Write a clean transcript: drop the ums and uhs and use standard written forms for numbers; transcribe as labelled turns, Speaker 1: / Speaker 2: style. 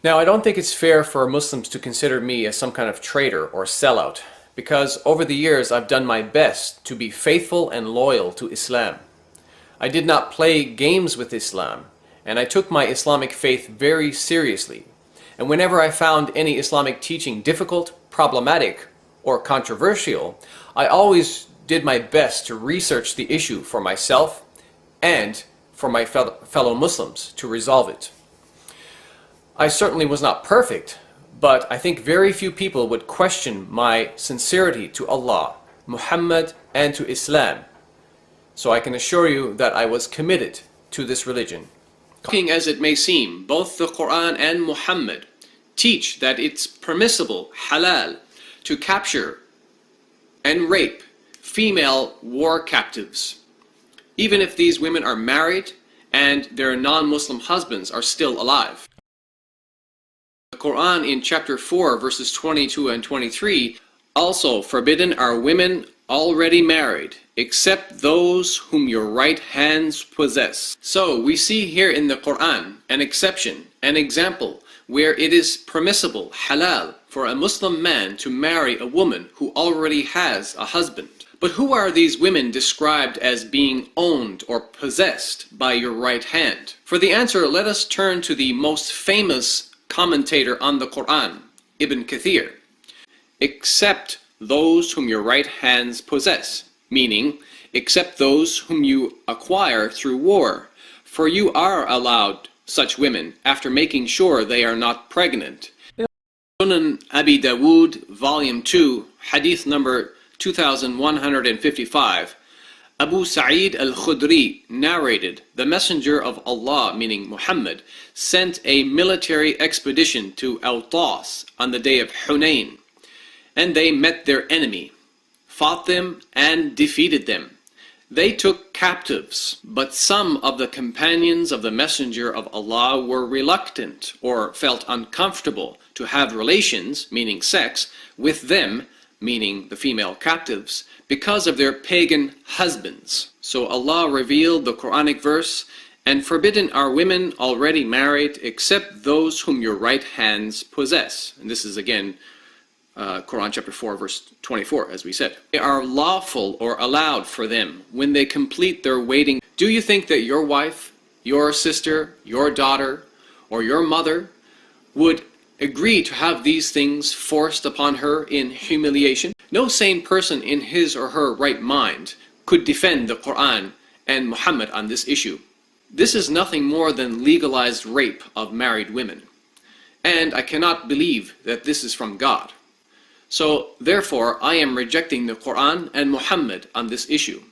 Speaker 1: Now, I don't think it's fair for Muslims to consider me as some kind of traitor or sellout, because over the years I've done my best to be faithful and loyal to Islam. I did not play games with Islam, and I took my Islamic faith very seriously. And whenever I found any Islamic teaching difficult, problematic, or controversial, I always did my best to research the issue for myself and for my fellow Muslims to resolve it. I certainly was not perfect, but I think very few people would question my sincerity to Allah, Muhammad, and to Islam. So I can assure you that I was committed to this religion. Shocking as it may seem, both the Quran and Muhammad teach that it's permissible, halal, to capture and rape female war captives, even if these women are married and their non-Muslim husbands are still alive. The Quran in chapter 4 verses 22 and 23 also forbidden are women already married, except those whom your right hands possess. So we see here in the Quran an exception, an example where it is permissible, halal, for a Muslim man to marry a woman who already has a husband. But who are these women described as being owned or possessed by your right hand? For the answer, let us turn to the most famous commentator on the Quran, Ibn Kathir. Except those whom your right hands possess, meaning except those whom you acquire through war, for you are allowed such women after making sure they are not pregnant. Sunan Abi Dawood, Volume 2, Hadith number 2155, Abu Sa'id al-Khudri narrated, the Messenger of Allah, meaning Muhammad, sent a military expedition to Awtas on the day of Hunayn. And they met their enemy, fought them, and defeated them. They took captives, but some of the companions of the Messenger of Allah were reluctant or felt uncomfortable to have relations, meaning sex, with them, meaning the female captives, because of their pagan husbands. So Allah revealed the Quranic verse, and forbidden are women already married except those whom your right hands possess. And this is again Quran chapter 4 verse 24, as we said. They are lawful or allowed for them when they complete their waiting. Do you think that your wife, your sister, your daughter, or your mother would agree to have these things forced upon her in humiliation? No sane person in his or her right mind could defend the Quran and Muhammad on this issue. This is nothing more than legalized rape of married women. And I cannot believe that this is from God. So, therefore, I am rejecting the Quran and Muhammad on this issue.